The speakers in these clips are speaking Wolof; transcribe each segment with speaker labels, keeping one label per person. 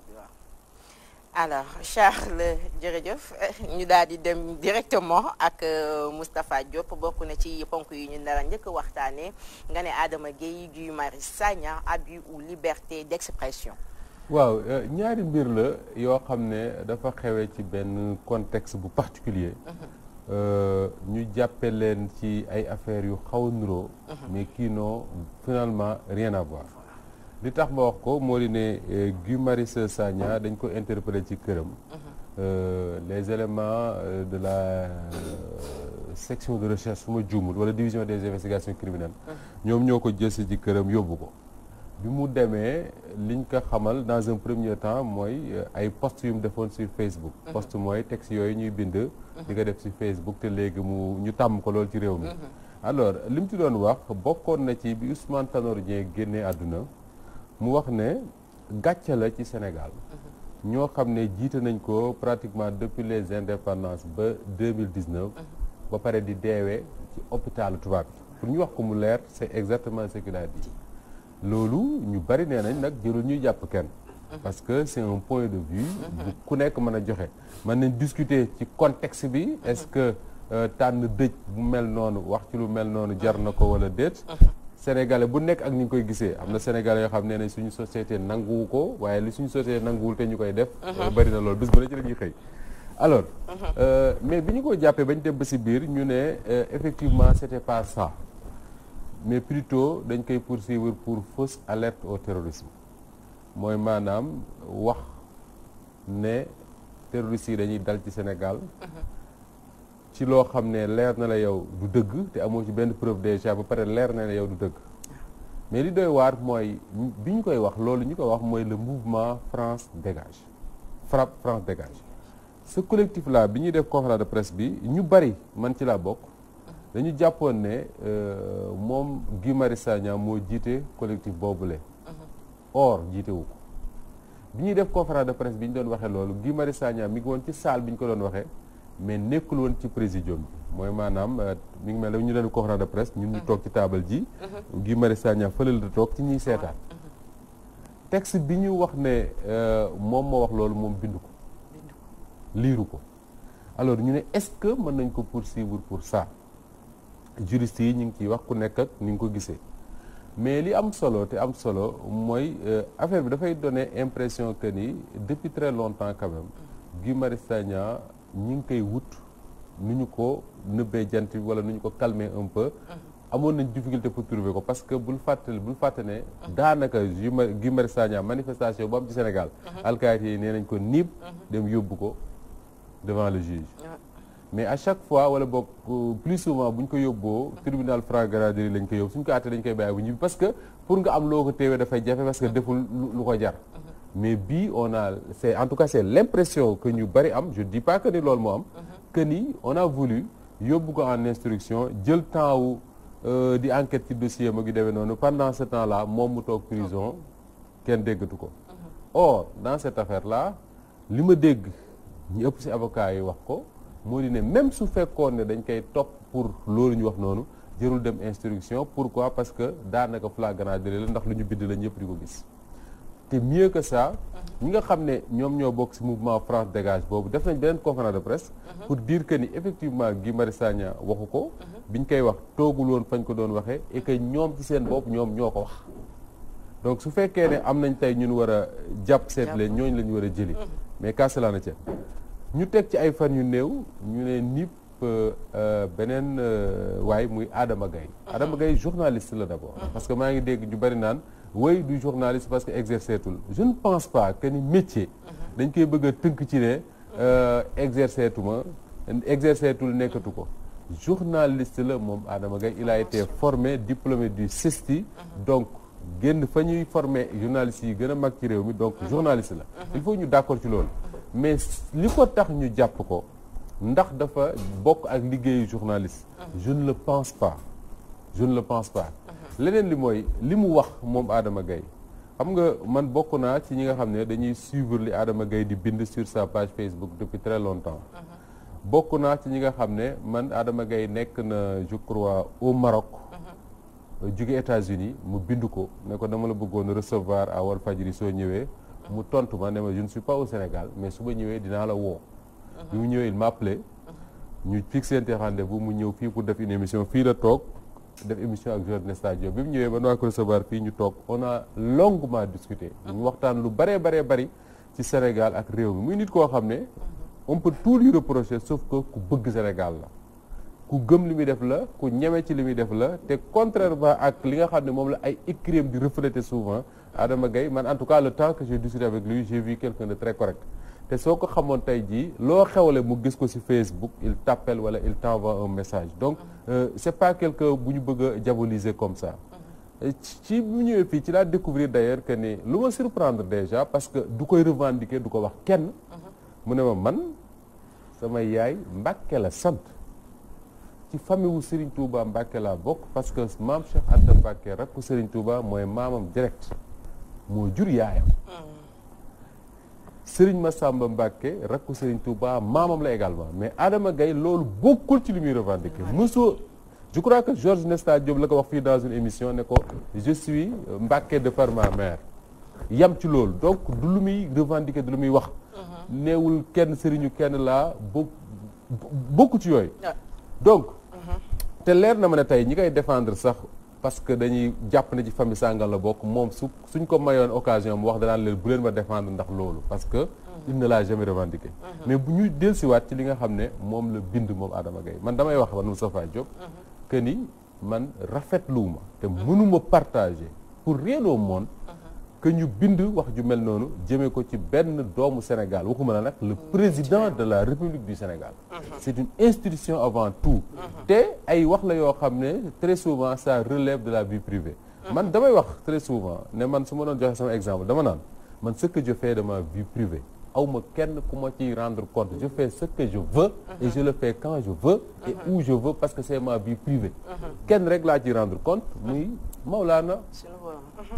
Speaker 1: bi waaw. alors Charles jërëjëf ñu daal di dem directement ak Moustapha Diop bokk na ci ponk yi ñu nar a njëkk waxtaanee nga ne Adama Gueye Guy Marius Sagna abus ou liberté d'expression.
Speaker 2: waaw ñaari mbir la yoo xam ne dafa xewee ci benn contexte bu particulier ñu jàppe leen ci ay affaires yu xaw a niroo mais qui n'ont finalement rien à voir li tax ma wax ko moo di ne Guy Marius Sagna dañ ko interpellé ci këram les éléments de la section de recherche su ma juumul wala division des investigations criminelles ñoom ñoo ko jëlsi ci këram yóbbu ko bi mu demee liñ ko xamal dans un premier temps mooy ay post yu mu defoon sur Facebook post mooy texte yooyu ñuy bind di ko def ci Facebook te léegi ñu tàmm ko lool ci réew mi alors li mu ci doon wax bokkoon na ci bi Ousmane Tanor Dieng génnee àdduna mu wax ne gàcce la ci Sénégal ñoo xam ne jiite nañ ko pratiquement depuis les indépendances ba 2019 ba pare di deewee ci hôpital tubaab bi pour ñu wax ko mu leer c'est exactement ce qu'il a dit loolu ñu bari nee nañ nag jërul ñuy jàpp kenn parce que c'est un point de vue bu ku nekk mën a joxe mën nañ discuter ci contexte bi est-ce que tànn dëj bu mel noonu wax ci lu mel noonu jar na ko wala déet sénégalais bu nekk ak ni ñu koy gisee am na sénégalais yoo xam ne nañ suñu société nanguwu ko waaye li suñu société nanguwul te ñu koy def bari na loolu bis bu ne ci la ñuy xëy alors mais bi ñu ko jàppee bañ dem ba ci biir ñu ne effectivement c'était pas ça mais plutôt dañ koy poursuivre pour fausse alerte au terrorisme mooy maanaam wax ne terroristes yi dañuy dal ci Sénégal ci loo xam ne leer na la yow du dëgg te amoo ci benn preuve déjà ba pare leer na la yow du dëgg mais li doy waar mooy bi ñu koy wax loolu ñu ko wax mooy le mouvement France dégage FRAPP France dégage ce collectif là bi ñuy def conférence de presse bi ñu bari man ci laa bokk dañu jàppoon ne moom Guy Marius Sagna moo jiite collectif boobule or jiitewu ko bi ñuy def conférence de presse bi ñu doon waxee loolu Guy Marius Sagna mi ngi woon ci salle bi ñu ko doon waxee mais nekkul woon ci présidium bi mooy maanaam mi ngi mel ne ñu doon conférence de presse ñun ñu toog ci taabal ji Guy Marius Sagna fële la toog ci ñuy seetaan texte bi ñu wax ne moom moo wax loolu moom bindu ko liiru ko alors ñu ne est-ce que mën nañ ko poursuivre pour ça juristes yi ñu ngi ciy wax ku nekk ak ni nga ko gisee mais li am solo te am solo mooy affaire bi dafay donner impression que ni depuis très longtemps quand même Guy Marius Sagna ñi ngi koy wut nu ñu ko nëbbee jant bi wala nu ñu ko calmer un peu amoon nañ difficulté pour trouver ko parce que bul fàtte ne daanaka Guy Marius Sagna manifestation bu am ci Sénégal alkaati yi nee nañ ko niib dem yóbbu ko devant le juge mais à chaque fois wala boog plus souvent bu ñu ko yóbboo tribunal flagrant délit lañ ko yóbbu suñ ko àttee dañ koy bàyyi bu ñibbi parce que pour nga am loo ko teewee dafay jafe parce que deful lu ko jar mais bii on a c'est en tout cas c'est l'impression que ñu bari am je dis pas que ni loolu moo am que ni on a voulu yóbbu ko en instruction jël temps wu di enquête ci dossier ma gi demee noonu pendant ce temps là moom mu toog prison kenn déggatu ko or dans cette affaire là li ma dégg ñu ëpp ci avocats yi wax ko moo di ne même su fekkoon ne dañ koy topp pour loolu ñu wax noonu jërul dem instruction pourquoi parce que daanaka flagrant délit la ndax lu ñu bind la ñëpp di ko gis te mieux que ça ñi nga xam ne ñoom ñoo bokk ci mouvement France dégage boobu def nañ beneen conférence de presse pour dire que ni effectivement Guy Marius Sagna waxu ko biñ koy wax toogul woon fañ ko doon waxee et que ñoom ci seen bopp ñoom ñoo ko wax donc su fekkee ne am nañ tey ñun war a jàpp seet leen ñooñu la ñu war a jëli mais qu'à cela ne tienne ñu teg ci ay fan yu néew ñu ne nip beneen waay muy Adama Gaye Adama Gaye journaliste la d'abord parce que maa ngi dégg ñu bari naan woy du journaliste parce que exercetul je ne pense pas que ni métier dañ koy bëgg a tënk ci ne exercetul nekkatu ko journaliste la moom Adama Gaye il a été formé diplômé du CESTI donc génn fa ñuy formé journalistes yi gën a mag ci réew mi donc journaliste la il faut ñu d'accord ci loolu mais li ko tax ñu jàpp ko ndax dafa bokk ak liggéeyu journaliste je ne le pense pas leneen li mooy li mu wax moom Adama Gaye xam nga man bokk naa ci ñi nga xam ne dañuy suivre li Adama Gaye di bind sur sa page Facebook depuis très longtemps bokk naa ci ñi nga xam ne man Adama Gaye nekk na je crois au Maroc jóge États-Unis mu bind ko ne ko dama la bëggoon recevoir à Walfadjri soo ñëwee mu tontu ma ne ma je ne suis pas au Sénégal mais su ma ñëwee dinaa la woo. bi mu ñëwee il m'a appelé. ñu fixé rendez-vous mu ñëw fii pour def une émission fii la toog def émission ak Georges Nesta Diop bi mu ñëwee ba noo ko recevoir fii ñu toog on a longuement discuté. ñu waxtaan lu bëree bari ci Sénégal ak réew mi muy nit koo xam ne. on peut tout lui reprocher sauf que ku bëgg Sénégal la. ku gëm li muy def la ku ñeme ci li muy def la te contrairement ak li nga xam ne moom la ay écrits di refléter souvent Adama Gaye man en tout cas le temps que j'ai discuté avec lui j'ai vu quelqu'un de très correct te soo ko xamoon tey jii loo xewle mu gis ko ci Facebook il t'appelle wala il t'envoie un message donc c'est pas quelqu'un bu ñu bëgg a diaboliser comme ça ci bu ñëwee fii ci laa découvrir d'ailleurs que ni lu ma surprendre déjà parce que du koy revendiquer du ko wax kenn mu ne ma man sama yaay Mbàkke la sant ci famille wu Serigne Touba Mbàkke laa bokk parce que maam Cheikh Anta Mbàkke rakku Serigne Touba mooy maamam direct moo jur yaayam Serigne Massamba Mbàkke rakku Serigne Touba maamam la également mais Adama Gaye loolu bokkul ci li muy revendiquer mosoo je crois que Georges Nesta Diop la ko wax fii dans une émission ne ko je suis Mbàkke de par ma mère yam ci loolu donc du lu muy revendiquer du lu muy wax neewul kenn sëriñu kenn laa bokku ci yooyu donc te leer na ma ne tey ñi koy défendre sax parce que dañuy jàpp ne ci famille sàngal la bokk moom suñ ko mayoon occasion mu wax danaan leen bu leen ma défendre ndax loolu parce que il ne l'a jamais revendiqué mais bu ñuy dellusiwaat ci li nga xam ne moom la bind moom Adama Gaye man damay wax man Moustapha Diop que ni man rafetluwuma te mënuma partager pour rien au monde que ñu bind wax ju mel noonu jëmee ko ci benn doomu Sénégal waxuma la nag le président de la République du Sénégal c'est une institution avant tout te ay wax la yoo xam ne très souvent ça relève de la vie privée man damay wax très souvent ne man su ma doon joxe sama exemple dama naan man ce que je fais de ma vie privée awma kenn ku ma ciy rendre compte je fais ce que je veux et je le fais quand je veux et où je veux parce que c'est ma vie privée kenn rek laa ciy rendre compte muy Maulana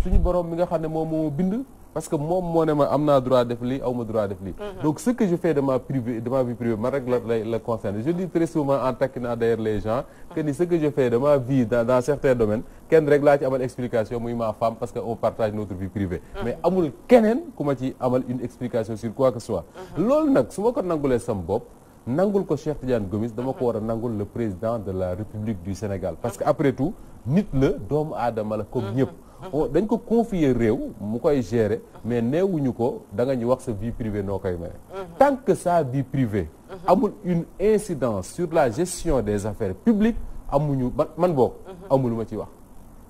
Speaker 2: suñu borom mi nga xam ne moom moo bind parce que moom moo ne ma am naa droit def lii aw ma droit def lii donc ce que je fais de ma vie privée man rek la concerne je dis très souvent en taquinant d'ailleurs les gens que ni ce que je fais de ma vie dans certains domaines kenn rek laa ci amal explication muy ma femme parce que on partage notre vie privée mais amul keneen ku ma ci amal une explication sur quoi que ce soit loolu nag su ma ko nangulee sam bopp nangul ko Cheikh Tidiane Gomis dama ko war a nangul le président de la République du Sénégal parce que après tout nit la doomu aadama la comme ñëpp dañ ko confier réew mu koy gérer mais neewuñu ko da nga ñu wax sa vie privée noo koy maye tant que sa vie privée amul une incidence sur la gestion des affaires publiques amuñu man boog amul lu ma ci wax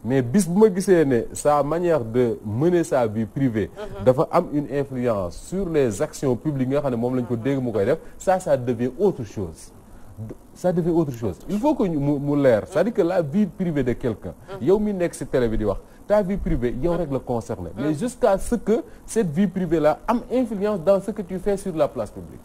Speaker 2: mais bis bu ma gisee ne sa manière de mener sa vie privée dafa am une influence sur les actions publiques nga xam ne moom lañ ko dégg mu koy def ça devient autre chose il faut que mu leer c'est-à-dire que la vie privée de quelqu'un yow mi nekk ci télé bi di wax ta vie privée yow rek la concerné mais jusqu'à ce que cette vie privée là am influence dans ce que tu fais sur la place publique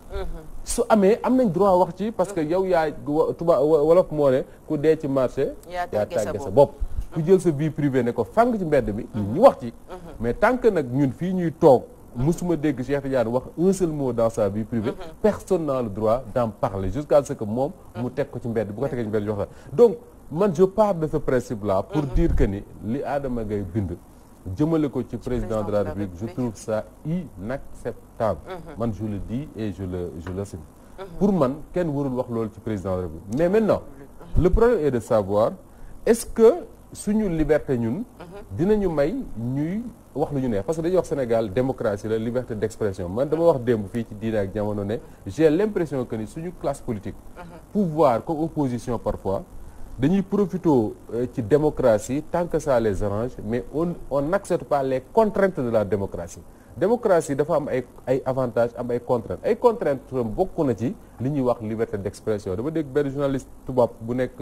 Speaker 2: su amee am nañ droit wax ci parce que yow yaa wolof moo ne ku dee ci marché yaa tàgge sa bopp ku jël sa vie privée ne ko fang ci mbedd bi ñu wax ci mais tant que nag ñun fii ñuy toog musuma dégg Cheikh Tidiane wax un seul mot dans sa vie privée personne n'a le droit d'en parler jusqu'à ce que moom mu teg ko ci mbedd bu ko tegee ci mbedd jox la donc man je pars de ce principe là pour dire que ni li Adama Gaye bind jëmale ko ci président de la République je trouve ça inacceptable man je le dis et je le signe pour man kenn warul wax loolu ci président de la République mais maintenant le problème est de savoir est-ce que suñu liberté ñun dinañu may ñuy wax lu ñu neex parce que dañuy wax Sénégal démocratie la liberté d'expression man dama wax démb fii ci Diine ak Jamono ne j'ai l'impression que ni suñu classe politique pouvoir comme opposition parfois dañuy profiter ci démocratie tant que ça les arrange mais on n'accepte pas les contraintes de la démocratie dafa am ay avantages am ay contraintes bokk na ci li ñuy wax liberté d'expression dama dégg benn journaliste tubaab bu nekk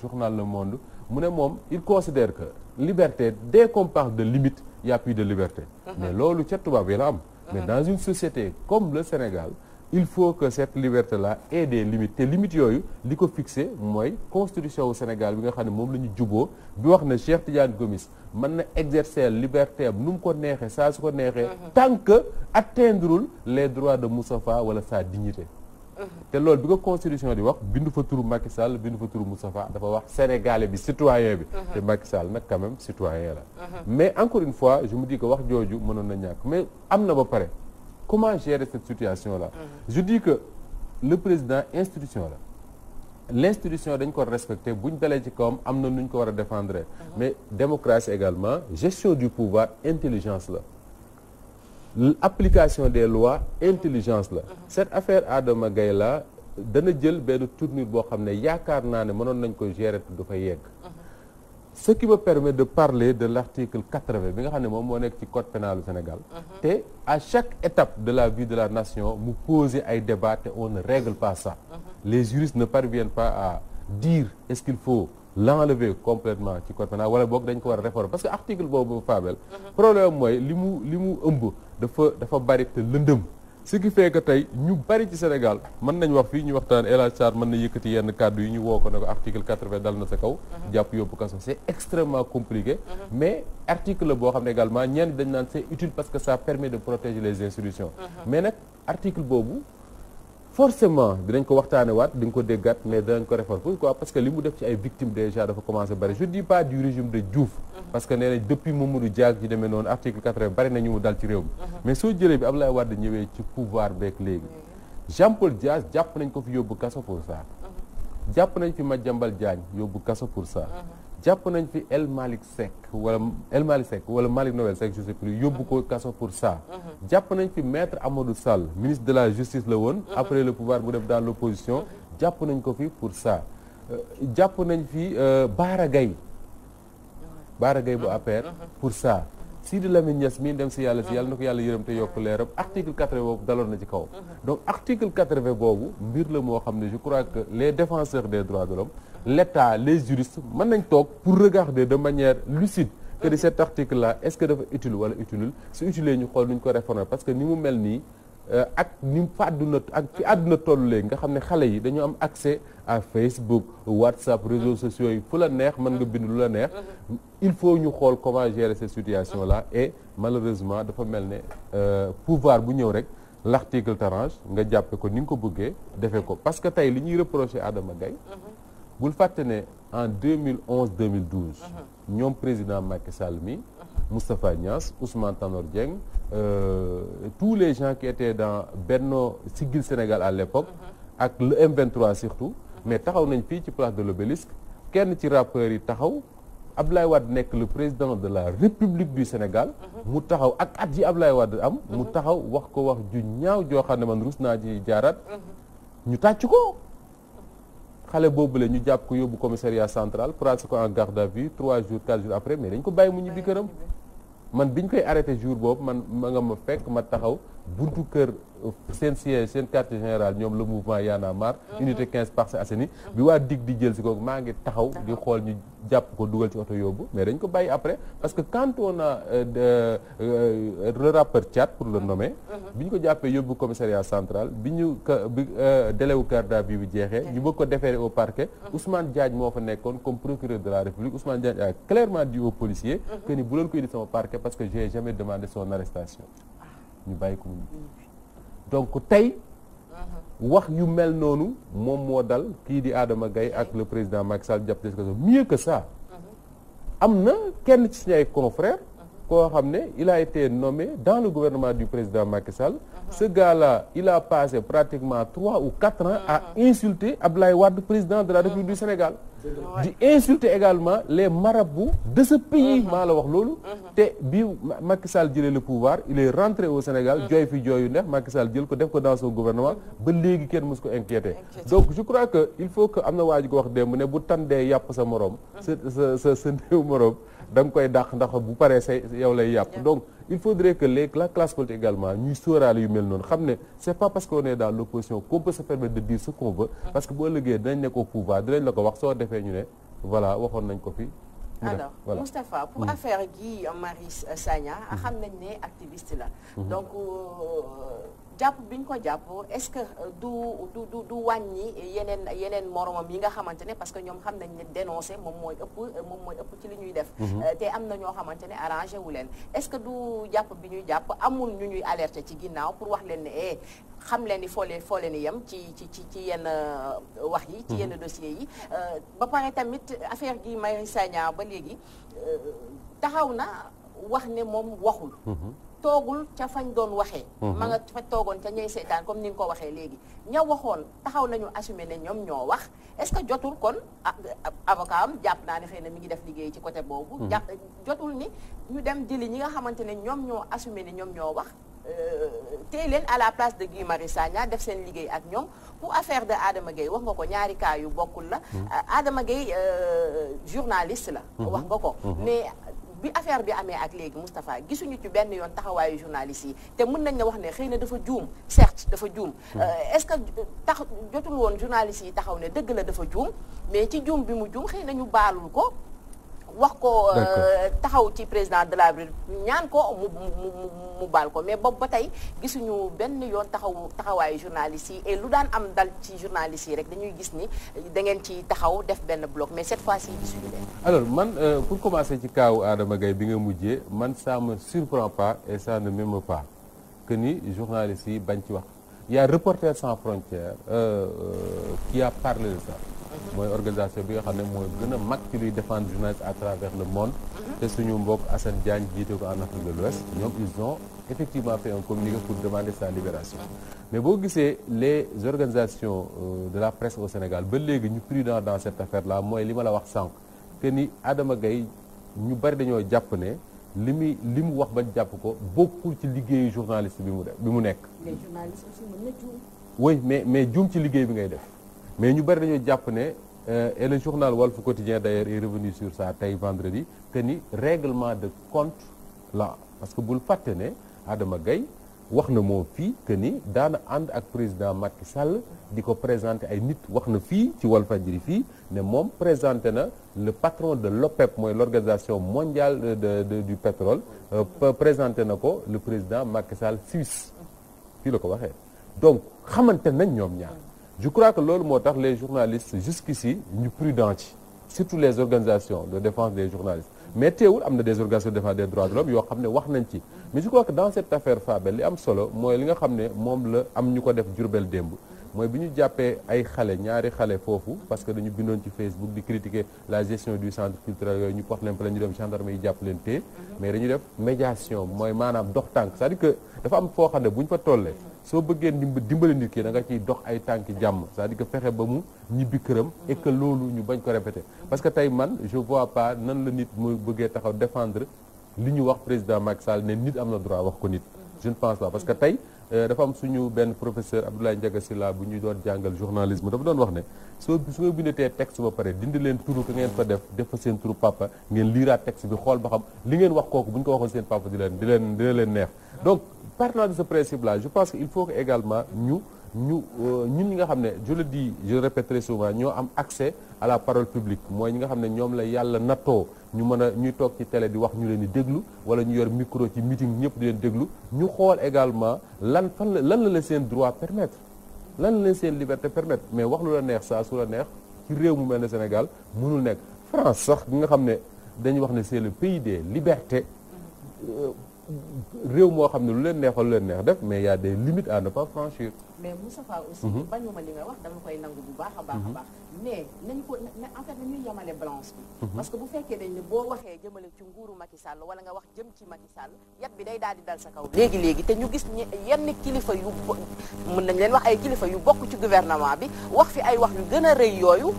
Speaker 2: journal Le Monde mu ne moom il considère que liberté dès qu'on parle de limite il y a plus de liberté mais loolu ca tubaab yi la am mais dans une société comme le Sénégal il faut que cette liberté là ait des limites te limites yooyu li ko fixé mooy constitution wu Sénégal bi nga xam ne moom la ñu juboo bi wax na Cheikh Tidiane Gomis mën na exercer liberté am nu mu ko neexee saa su ko neexee tant que atteindrul les droits de Moustapha wala sa dignité te loolu bi ko constitution di wax bindu fa turu Macky Sall bindu fa turu Moustapha dafa wax sénégalais bi citoyen bi te Macky Sall nag quand même citoyen la mais encore une fois je me dis que wax jooju mënoon na ñàkk mais am na ba pare comment gérer cette situation là je dis que le président institution la l'institution dañ ko respecter buñ dalee ci kawam am na nu ñu ko war a défendre mais démocratie également gestion du pouvoir intelligence la application des lois intelligence la cette affaire Adama Gaye la dana jël benn tournure boo xam ne yaakaar naa ne mënoon nañ ko gérer te du fa yegg ce qui me permet de parler de l'article 80 bi nga xam ne moom moo nekk ci code pénal du Sénégal te à chaque étape de la vie de la nation mu poser ay débats te on ne règle pas ça les juristes ne parviennent pas à dire est-ce qu'il faut l'enlever complètement ci code pénal wala boog dañ ko war a réformer parce que article boobu Fabel problème mooy li mu ëmb dafa bari te lëndëm ce qui fait que tey ñu bari ci Sénégal mën nañ wax fii ñu waxtaan El Hadj Sarr mën na yëkkati yenn kàddu yi ñu woo ko ne ko article 80 dal na sa kaw jàpp yóbbu kaso c'est extrêmement compliqué mais article la boo xam ne également ñenn dañ naan c'est utile parce que ça permet de protéger les institutions mais nag article boobu forcément dinañ ko waxtaane waat di nga ko déggaat mais dinañ ko réformer pourquoi parce que li mu def ci ay victimes déjà dafa commencé bari je dis pas du régime de Diouf parce que nee nañ depuis Mamadou Diack ci demee noonu article 80 bari na ñu mu dal ci réew mi mais soo jëlee bi Abdoulaye Wade ñëwee ci pouvoir beeg léegi Jean-Paul Dias jàpp nañ ko fi yóbbu kaso pour ça jàpp nañ fi Madiambal Diagne yóbbu kaso pour ça jàpp nañ fi El Malick Seck wala Malick Noël Seck je sais plus yóbbu ko kaso pour ça jàpp nañ fi maître Amadou Sall ministre de la justice la woon après le pouvoir bu def dans l'opposition jàpp nañ ko fi pour ça jàpp nañ fi Bara Gaye bu APR pour ça Sidi Lamine Niass mii dem si yàlla na ko yàlla yërëm te yokk leeram article 80 boobu daloon na ci kaw donc article 80 boobu mbir la moo xam ne je crois que les défenseurs des droits de l'homme l'État les juristes mën nañ toog pour regarder de manière lucide que cet article là est-ce que dafa utile wala utile su utile ñu xool nu ñu ko réformer parce que ni mu mel nii ak ni fa àdduna toll léegi nga xam ne xale yi dañu am accès à Facebook WhatsApp réseaux sociaux yi fu la neex mën nga bind lu la neex il faut ñu xool comment gérer cette situation là et malheureusement dafa mel ne pouvoir bu ñëw rek l'article t'arrange nga jàppe ko ni nga ko bëggee defee ko parce que tey li ñuy reprocher Adama Gaye bul fàtte ne en 2011-2012 ñoom président Macky Sall mi Moustapha Niasse Ousmane Tanor Dieng tous les gens qui étaient dans Benno Siggil Sénégal à l'époque ak le M23 surtout mais taxaw nañ fii ci place de l'Obélisque kenn ci rappeurs yi taxaw Abdoulaye Wade nekk le président de la République du Sénégal mu taxaw ak at yi Abdoulaye Wade am mu taxaw wax ko wax ju ñaaw joo xam ne man rus naa ci jaaraat ñu tàcc ko xale boobule ñu jàpp ko yóbbu commissariat central placé ko en garde à vue 3 jours 4 jours après mais dañ ko bàyyi mu ñibbi këram man biñ koy arrêté jour boobu man ma nga ma fekk ma taxaw buntu kër seen siège seen quartier général ñoom le mouvement Y'en a marre unité 15 Parcelles Assainies bi waa dig di jël si ko maa ngi taxaw di xool ñu jàpp ko dugal ci oto yóbbu mais dañ ko bàyyi après parce que quand on a le rappeur Thiat pour le nommer bi ñu ko jàppee yóbbu commissariat central bi délai wu garde à vue bi jeexee ñu bëgg ko déférer au parquet Ousmane Diagne moo fa nekkoon comme procureur de la République Ousmane Diagne a clairement dit aux policiers que ni bu leen ko indi sama parquet parce que j'ai jamais demandé son arrestation ñu bàyyi ko mu donc tey wax yu mel noonu moom moo dal kii di Adama Gaye ak le président Macky Sall jàpp des ko mieux que ça am na kenn ci suñu ay confrères koo xam ne il a été nommé dans le gouvernement du président Macky Sall ce gars-là il a passé pratiquement 3 ou 4 ans à insulter Abdoulaye Wade président de la République du Sénégal di insulter également les marabouts de ce pays maa la wax loolu te bi Macky Sall jëlee le pouvoir il est rentré au Sénégal jooy fi jooyu neex Macky Sall jël ko def ko dans son gouvernement ba léegi kenn mës ko inquiété donc je crois que il faut que am na waa ji ko wax démb ne bu tàndee yàpp sa morom sa néew morom da nga koy dàq ndax bu paree say yow lay yàpp donc il faudrait que la classe politique également ñuy sóoraale yu mel noonu xam ne c'est pas parce qu'on est dans l'opposition qu'on peut se permettre de dire ce qu'on veut parce que boo ëllëgee dinañ nekk au pouvoir dinañ la ko wax soo defee ñu ne voilà waxoon nañ ko fi
Speaker 1: alors voilà. Moustapha pour affaire Guy Marius Sagna xam nañ ne activiste la donc jàpp bi ñu ko jàpp est-ce que du wàññi yeneen moromam yi nga xamante ne parce que ñoom xam nañ ne dénoncer moom mooy ëpp ci li ñuy def. te am na ñoo xamante ne arrangé wu leen est-ce que du jàpp bi ñuy jàpp amul ñu ñuy alerter ci ginnaaw pour wax leen ne xam leen ni foo leen yem ci yenn wax yi. ci yenn dossiers yi ba pare tamit affaire Guy Marius Sagna ba léegi taxaw na wax ne moom waxul. toogul ca fañ doon waxee. ma nga fa toogoon ca ñay seetaan comme ni nga ko waxee léegi ña waxoon taxaw nañu assumer ne ñoom ñoo wax est-ce que jotul kon avocat am jàpp naa ne xëy na mi ngi def liggéey ci côté boobu. jotul ni ñu dem jëli ñi nga xamante ne ñoom ñoo assumer ne ñoom ñoo wax. tey leen à la place de Guy Marius Sagna def seen liggéey ak ñoom pour affaire de Adama Gueye wax nga ko ñaari cas yu bokkul la. Adama Gueye journaliste la. wax nga ko mais. bi affaire bi amee ak léegi Moustapha gisuñu ci benn yoon taxawaayu journaliste yi te mën nañ la wax ne xëy na dafa juum certes dafa juum est-ce que jotul woon journaliste yi taxaw ne dëgg la dafa juum mais ci juum bi mu juum xëy na ñu baalul ko wax ko taxaw ci président de la République ñaan ko mu baal ko mais boobu ba tey gisuñu benn yoon taxawaayu journaliste yi et lu daan am dal ci journaliste yi rek dañuy gis ni da ngeen ci taxaw def benn bloc mais cette fois-ci gisuñu leen.
Speaker 2: alors man pour commencer ci kaawu Adama Gaye bi nga mujjee man ça me surprend pas et ça ne m'émeut pas que ni journalistes yi bañ ci wax il y a Reporters sans frontières qui a parlé de ça. mooy organisation bi nga xam ne mooy gën a mag ci luy défendre journalistes à travers le monde. te suñu mbokk Assane Diagne jiite ko en Afrique de l'Ouest ñoom ils ont effectivement fait un communiqué pour demander sa libération. mais boo gisee les organisations de la presse au Sénégal ba léegi ñu prudent dans cette affaire là mooy li ma la wax sànq que ni Adama Gaye ñu bari dañoo jàpp ne li mu wax ba jàpp ko bokkul ci liggéeyu journaliste bi mu nekk.
Speaker 1: mais journaliste aussi mën na juum.
Speaker 2: oui mais juum ci liggéey bi ngay def. mais ñu bari dañoo jàpp ne et le journal Walf Quotidien d'ailleurs est revenu sur ça tey vendredi que ni règlement de compte la parce que bul fàtte ne Adama Gaye wax na moom fii que ni daana ànd ak président Macky Sall di ko présenter ay nit wax na fii ci Walfadjri fii ne moom présenté na le patron de l'OPEP mooy l'organisation mondiale du pétrole présenté na ko le président Macky Sall Suisse fii la ko waxee donc xamante nañ ñoom ñaar. je crois que loolu moo tax les journalistes jusqu'ici ñu prudent ci surtout les organisations de défense des journalistes mais teewul am na des organisations de défense des droits de l'homme yoo xam ne wax nañ ci mais je crois que dans cette affaire Fabel li am solo mooy li nga xam ne moom la am ñu ko def Jurbel démb mooy bi ñu jàppee ay xale ñaari xale foofu parce que dañu bindoon ci Facebook di critiquer la gestion du centre culturel yooyu ñu porte leen plainte ñu dem gendarme yi jàpp leen téye mais dañu def médiation mooy maanaam dox tànk c'est-à-dire que dafa am foo xam ne bu ñu fa tollee soo bëggee dimbali nit ki da nga ciy dox ay tànki jàmm c'est-à-dire que fexe ba mu ñibbi këram et que loolu ñu bañ ko répéter parce que tey man je vois pas nan la nit mu bëggee taxaw défendre li ñu wax président Macky Sall ne nit am na droit wax ko nit je ne pense pas parce que tey dafa am suñu benn professeur Abdoulaye Ndiaga Sylla bu ñuy doon jàngal journalisme dafa doon wax ne su nga bindatee texte ba pare dindi leen turu ko ngeen fa def fa seen turu papa ngeen liiraat texte bi xool ba xam li ngeen wax kooku bu ñu ko waxoon seen papa dina leen neex donc partant de ce principe là je pense que il faut que également ñun ñi nga xam ne je le dis je le répète très souvent ñoo am accès à la parole publique mooy ñi nga xam ne ñoom la yàlla nattoo ñu mën a ñuy toog ci télé di wax ñu leen di déglu wala ñu yor micro ci meeting ñëpp di leen déglu ñu xool également lan la seen droit permettre lan la leen seen liberté permettre mais wax lu la neex saa su la neex ci réew mu mel ne Sénégal mënul nekk France sax bi nga xam ne dañuy wax ne c'est le pays des libertés réew moo xam ne lu leen neexal lu leen neex def mais il y a des limites à ne pas franchir.
Speaker 1: mais Moustapha aussi. bañuma li nga wax dama koy nangu bu baax a baax a baax. mais nañu ko en fait nañuy yemale balance bi. parce que bu fekkee dañ ne boo waxee jëmale ci nguuru Macky Sall wala nga wax jëm ci Macky Sall yat bi day daal di dal sa kaw. léegi te ñu gis yenn kilifa yu mën nañ leen wax ay kilifa yu bokk ci gouvernement bi wax fi ay wax yu gën a rëy yooyu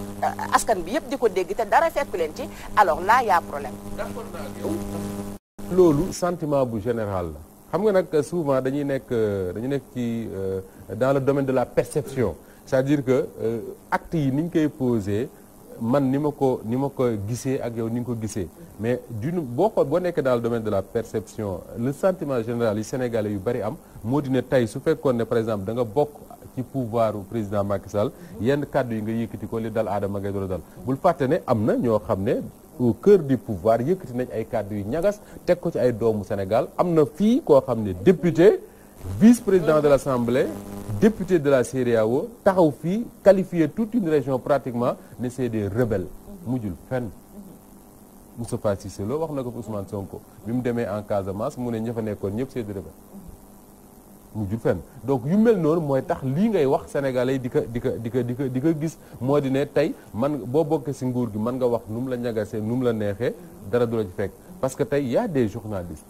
Speaker 1: askan bi yëpp di ko dégg te dara fekku leen ci alors là y a problème.
Speaker 2: d'accord naa ak yow. loolu sentiment bu général la xam nga nag souvent dañu nekk ci dans le domaine de la perception c'est-à-dire que actes yi ni ñu koy posé man ni ma ko gisee ak yow ni nga ko gisee mais boo nekkee dans le domaine de la perception le sentiment général yi sénégalais yu bari am moo di ne tey su fekkoon ne par exemple da nga bokk ci pouvoir u président Macky Sall yenn kàddu yi nga yëkkati ko li dal Adama Gaye doon dal bul fàtte ne am na ñoo xam ne au cœur du pouvoir yëkkati nañ ay kàddu yu ñagas teg ko ci ay doomu Sénégal am na fii koo xam ne député vice-président de l'Assemblée, député de la CEDEAO taxaw fii qualifier toute une région pratiquement ne c'est des rebelles mujjul fenn. Moustapha Cissé Lo wax na ko fi Ousmane Sonko bi mu demee en Casamance mu ne ña fa nekkoon ñëpp c'est des rebelles mujjul fenn donc yu mel noonu mooy tax lii ngay wax sénégalais di ko gis moo di ne tey man boo bokkee ci nguur gi mën nga wax nu mu la ñagasee nu mu la neexee dara du la ci fekk parce que tey y a des journalistes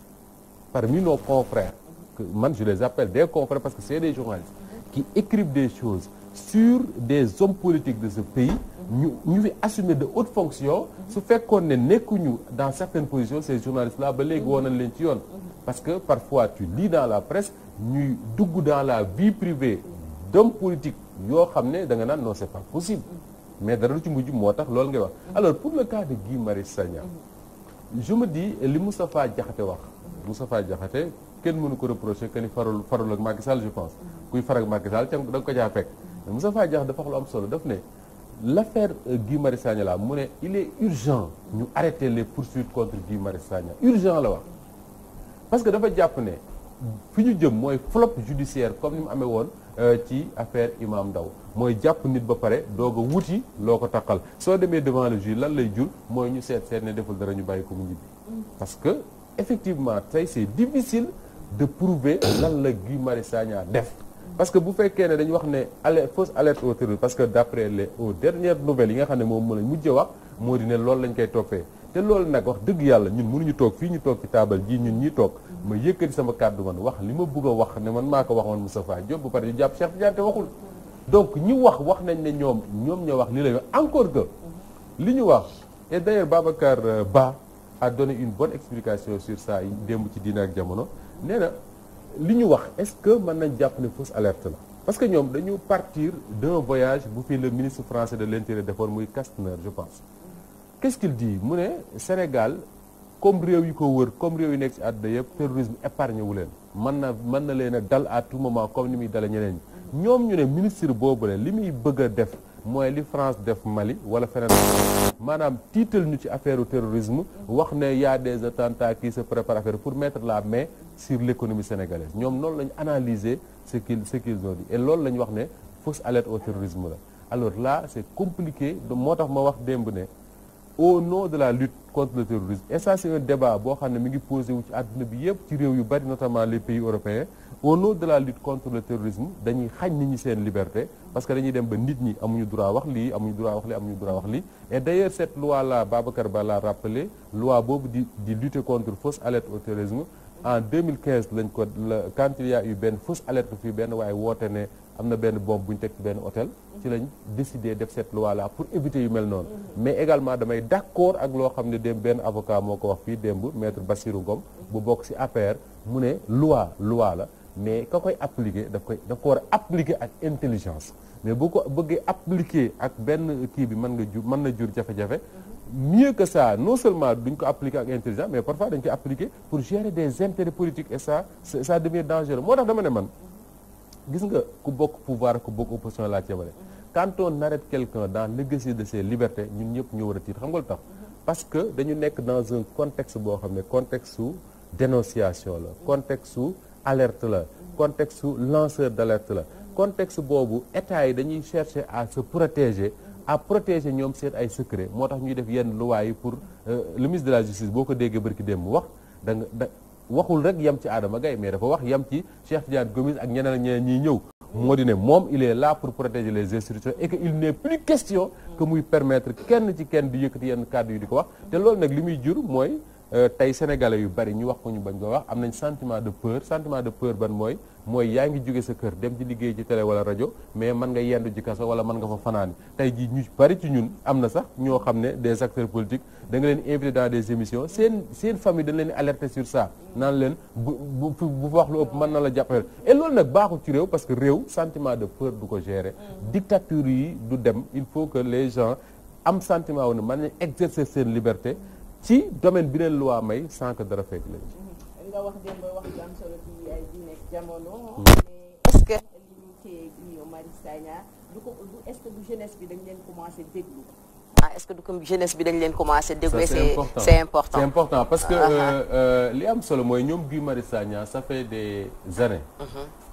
Speaker 2: parmi nos confrères que man je les appelle des confrères parce que c'est des journalistes qui écrivent des choses sur des hommes politiques de ce pays ñu fi assumer de hautes fonctions su fekkoon ne nekkuñu dans certaines positions ces journalistes là ba léegi woon nañ leen ci yoon parce que parfois tu lis dans la presse ñuy dugg dans la vie privée d'hommes politiques yoo xam ne da nga naan non c'est pas possible mais dara du ci mujj moo tax loolu ngay wax alors pour le cas de Guy Marius Sagna je me dis li Moustapha Diakhaté wax Moustapha Diakhaté kenn mënu ko reprocher que ni farul ak Macky Sall je pense kuy faral ak Macky Sall da nga ko caa fekk mais Moustapha Diakhaté dafa wax lu am solo daf ne l'affaire Guy Marius Sagna là mu ne il est urgent ñu arrêter les poursuites contre Guy Marius Sagna urgent la wax parce que dafa jàpp ne fi ñu jëm mooy flop judiciaire comme ni mu amee woon ci affaire Imam Ndao mooy jàpp nit ba pare doog a wuti loo ko taqal soo demee devant le juge lan lay jur mooy ñu seet ne deful dara ñu bàyyi ko mu ñibbi parce que effectivement tey c'est difficile de prouver lan la Guy Marius Sagna def parce que bu fekkee ne dañu wax ne fausse alerte au terrorisme parce que d'après aux dernières nouvelles yi nga xam ne moom mën a mujj wax moo di ne loolu lañ koy toppee te loolu nag wax dëgg yàlla ñun mënuñu toog fii ñu toog ci taabal ji ñun ñuy toog ma yëkkati sama kàddu man wax li ma bëgg a wax ne man maa ko wax man Moustapha Diop ba pare di jàpp Cheikh Tidiane te waxul donc ñi wax nañ ne ñoom ñoo wax li lay wax encore que li ñu wax et d'ailleurs Babacar Ba a donné une bonne explication sur ça yi démb ci Diine ak Jamono nee na li ñu wax est-ce que mën nañ jàpp ne fausse alerte la parce que ñoom dañu partir d'un voyage bu fi le ministre français de l'intérieur defoon muy Kastner je pense qu'est-ce qu'il dit mu ne Sénégal comme réew yi ko wër comme réew yi nekk ci àdduna yëpp terrorisme épargne wu leen mën na leen a dal à tout moment comme ni muy dale ñeneen ñi ñoom ñu ne ministre boobu leen li muy bëgg a def mooy li France def Mali wala feneen maanaam tiital ñu ci affaire terrorisme wax ne y a des attentats qui se préparent à faire pour mettre la main sur l'économie sénégalaise ñoom noonu la ñu analyser ce qu'ils ont dit et loolu la ñu wax ne fausse alerte au terrorisme la alors là c'est compliqué moo tax ma wax démb ne au nom de la lutte contre le terrorisme et ça c'est un débat boo xam ne mi ngi posé wu ci àdduna bi yëpp ci réew yu bari notamment les pays européens au nom de la lutte contre le terrorisme dañuy xañ nit ñi seen liberté parce que dañuy dem ba nit ñi amuñu droit wax lii amuñu droit wax lii amuñu droit wax lii et d'ailleurs cette loi là Babacar Ba l'a rappelé loi boobu di lutter contre fausse alerte au terrorisme en 2015 lañ ko quand il y a eu benn fausse alerte fii benn waaye woote ne am na benn bombe bu ñu teg ci benn hôtel ci lañ décidé def cette loi là pour éviter yu mel noonu mais également damay d'accord ak loo xam ne démb benn avocat moo ko wax fii démb maître Bassirou Ngom bu bokk ci APR mu ne loi la mais ka koy appliquer daf ko war a appliquer ak intelligence mais bu ko bëggee appliquer ak benn kii bi mën na jur jafe-jafe mieux que ça non seulement duñ ko appliquer ak intelligence mais parfois dañ koy appliquer pour gérer des intérêts politiques et ça devient dangereux moo tax dama ne man gis nga ku bokk pouvoir ku bokk opposition laa ci yemale quand on arrête quelqu'un dans l'exercice de ses libertés ñun ñëpp ñu war a tiit xam nga lu tax parce que dañu nekk dans un contexte boo xam ne contexte su dénonciation la contexte su alerte la contexte su lanceur d'alerte la contexte boobu état yi dañuy chercher à se protéger à protéger ñoom seen ay secret moo tax ñuy def yenn loi yi pour le ministre de la justice boo ko déggee barki démb wax waxul rek yam ci Adama Gaye mais dafa wax yam ci Cheikh Tidiane Gomis ak ñeneen ñiy ñëw moo di ne moom il est là pour protéger les institutions et que il n'est plus question que muy permettre kenn ci kenn di yëkkati yenn kàddu yi di ko wax te loolu nag li muy jur mooy tey sénégalais yu bari ñu wax ko ñu bañ ko wax am nañ sentiment de peur ban mooy yaa ngi jóge sa kër dem ci liggéey ci télé wala rajo mais mën nga yendu ci kaso wala mën nga fa fanaani tey ji ñu bari ci ñun am na sax ñoo xam ne des acteurs politiques da nga leen invité dans des émissions seen famille dañ leen alerter sur ça naan leen bu wax lu ëpp mën na la jàppale et loolu nag baaxul ci réew parce que réew sentiment de peur du ko gérer dictature yi du dem il faut que les gens am sentiment wu ne mën nañ exercer seen liberté ci domaine bi leen loi may sans que dara fekk leen
Speaker 1: nga wax démb wax ju am solo ci ay Diine ak Jamono mais est-ce que li ñu téye Guy Marius Sagna est-ce que bu jeunesse bi dañ leen commencé déglu est-ce que du ko jeunesse bi dañ leen commencé déglu
Speaker 2: c'est important parce que li am solo mooy ñoom Guy Marius Sagna ça fait des années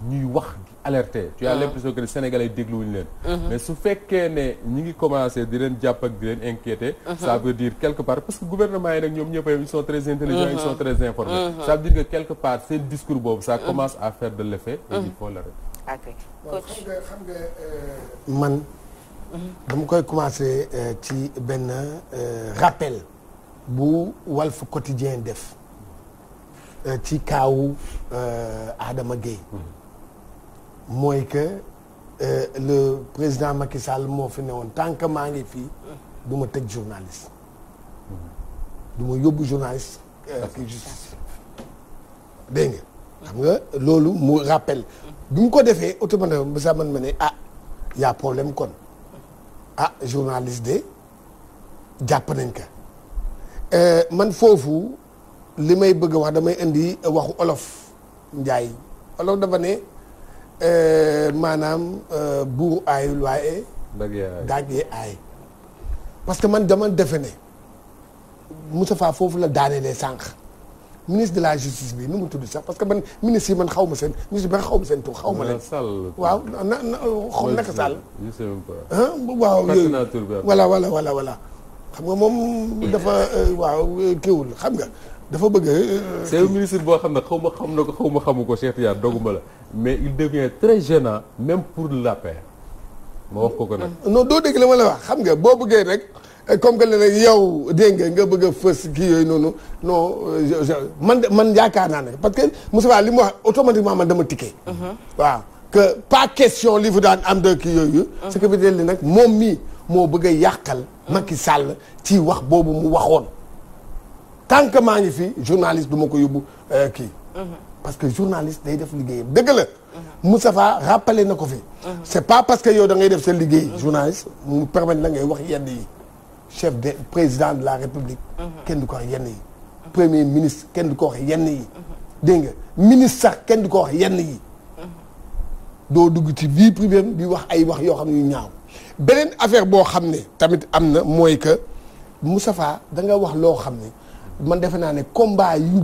Speaker 2: ñuy wax alerter tu as l'impression que les Sénégalais dégluwuñu leen mais su fekkee ne ñi ngi commencé di leen jàpp ak di leen inquiéter ça veut dire quelque part parce que gouvernement yi nag ñoom ñëpp ils sont très intelligents ils sont très informés ça veut dire que quelque part seen discours boobu ça commence à faire de l'effet et il faut l'arrêter.
Speaker 3: Ok xam nga man dama koy commencer ci benn rappel bu Walf Quotidien def ci kaawu Adama Gueye mooy que le président Macky Sall moo fi ne woon tant que maa ngi fii du ma tëj journaliste du ma yóbbu journaliste ci justice dégg nga xam nga loolu mu rappel bi mu ko defee automatiquement ba sax man ma ne y a problème kon journaliste de jàpp nañ ko man foofu li may bëgg a wax damay indi waxu olof Njaay olof dafa ne maanaam buur aayul waaye daag yee aay parce que man dama defe ne Moustapha foofu la daanelee sànq ministre de la justice bi nu mu tudd sax parce que man ministre yi man xaw ma seen ministre bi xaw ma seen tur xaw ma leen waaw xaw naka Sall waaw yooyu voilà xam nga moom dafa waaw kiiwul xam nga dafa bëgg
Speaker 2: c'est un ministre boo xam ne xaw ma xamu ko Cheikh Tidiane doguma la mais il devient très gênant même pour l'APR ma wax ko nag
Speaker 3: non doo dégg la ma la wax xam nga boo bëggee rek comme que nag yow dégg nga bëgg a fës kii yooyu noonu non man yaakaar naa ne parce que Moussa li mu wax automatiquement man dama tikkee waaw que pas question li fu daan am de kii yooyu ce que veut dire li nag moom mii moo bëgg a yàqal Macky Sall ci wax boobu mu waxoon tant que maa ngi fi journaliste du ma ko yóbbu kii parce que journaliste day def liggéeyam dëgg la Moustapha rappelé na ko fi c'est pas parce que yow da ngay def sa liggéey journaliste mu permettre la ngay wax yenn yi chef de président de la république kenn du ko wax yenn yi premier ministre kenn du ko wax yenn yi dégg nga ministre sax kenn du ko wax yenn yi doo dugg ci vie privée di wax ay wax yoo xam ne yu ñaaw beneen affaire boo xam ne tamit am na mooy que Moustapha da nga wax loo xam ne man defe naa ne combat yu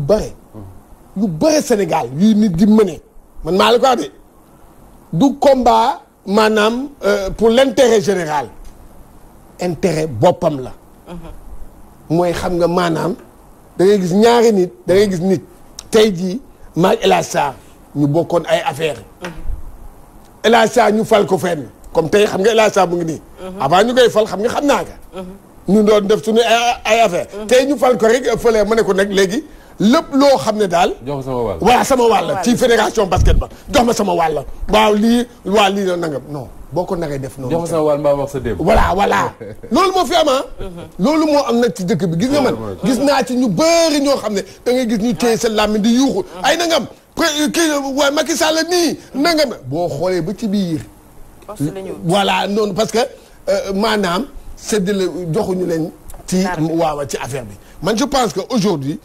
Speaker 3: bëre Sénégal yuy nit di mëne man maa la ko wax de du combat maanaam pour l'intérêt général intérêt boppam la mooy xam nga maanaam da ngay gis ñaari nit da ngay gis nit tey jii maag El Hadj Sarr ñu bokkoon ay affaire El Hadj Sarr ñu fal ko fenn comme tey xam nga El Hadj Sarr mu ngi nii avant ñu koy fal xam nga xam naa ka ñu doon def suñu ay affaire tey ñu fal ko rek fële ma ne ko nag léegi lépp loo xam ne daal
Speaker 2: jox ma sama wàll
Speaker 3: voilà sama wàll ci fédération basket ba jox ma sama wàll waaw lii na nangam non boo ko naree def noonu
Speaker 2: jox ma sama wàll mbaa wax sa démb
Speaker 3: voilà loolu moo fi am loolu moo am nag ci dëkk bi gis nga man gis naa ci ñu bëri ñoo xam ne da ngay gis ñu téye sa làmmiñ di yuuxu ay nangam kii waaye Macky Sall nii nangam boo xoolee ba ci biir voilà noonu parce que maanaam séddale joxuñu leen ci waaw ci affaire bi man je pense que aujourd'hui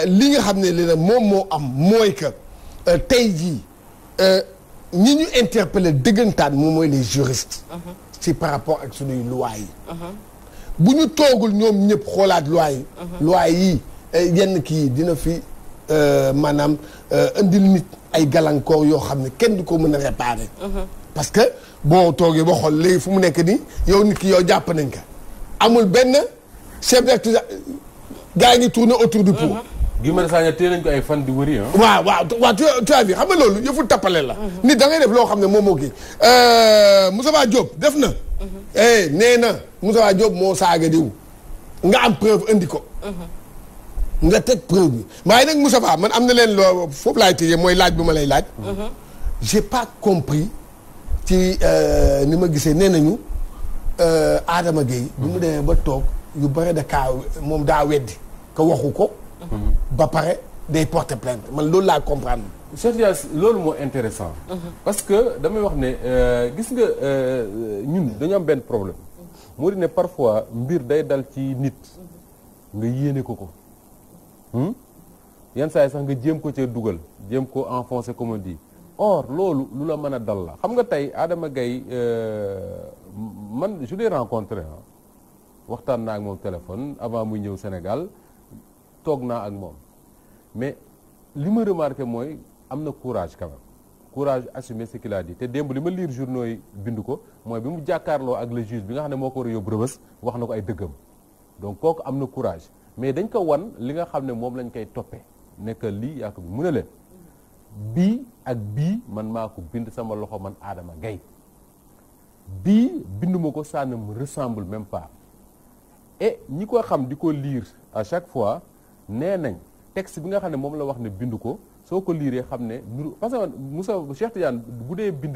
Speaker 3: li nga xam ne li na moom moo am mooy que tey jii ñi ñu interpellé dëggantaan moom mooy les juristes ci par rapport ak suñuy lois yi bu ñu toogul ñoom ñëpp xoolaat loi yi yenn kii dina fi maanaam indil nit ay gàllankoor yoo xam ne kenn du ko mën a réparer parce que boo toogee ba xool léegi fu mu nekk nii yow nit ki yow jàpp nañ ko amul benn chef d'accusation gaa ngi tourner autour du pot.
Speaker 2: Guy Marius Sagna téye nañ ko ay fan di wëri
Speaker 3: waaw tu as vu xam nga loolu yëfu tappale la. nit da ngay def loo xam ne moom moo kii Moustapha Diop def na. nee na Moustapha Diop moo saaga diw nga am preuve indi ko. nga teg preuve bi waaye nag Moustapha man am na leen loo foofu laay tëjee mooy laaj bi ma lay laaj. j'ai pas compris ci ni ma gisee nee nañu Adama Gueye. bi mu demee ba toog yu bëri da kaa moom daa weddi ko waxu ko. ba pare day porter plainte man loolu laa comprendre.
Speaker 2: Cheikh Dia loolu moo intéressant parce que damay wax ne gis nga ñun dañu am benn problème moo di ne parfois mbir day dal ci nit nga yéene ko yenn saa yi sax nga jéem ko cee dugal jéem ko enfoncer comme on dit or loolu lu la mën a dal la xam nga tey Adama Gaye man je l'ai rencontré waxtaan naa ak moom téléphone avant muy ñëw Sénégal toog naa ak moom mais li ma remarqué mooy am na courage quand même courage assumer ce qu'il a dit te démb li ma lire journaux yi bind ko mooy bi mu jàkkaarloo ak le juge bi nga xam ne moo ko war a yóbbu Rebeuss wax na ko ay dëggam donc kooku am na courage mais dañ ko wan li nga xam ne moom lañ koy toppee ne que lii yaa ko bi mu ne leen bii ak bii man maa ko bind sama loxo man Adama Gaye bii binduma ko ça ne me ressemble même pas et ñi ko xam di ko lire à chaque fois nee nañ texte bi nga xam ne moom la wax ne bind ko soo ko liiree xam ne parce que Moussa Cheikh Tidiane bu dee bind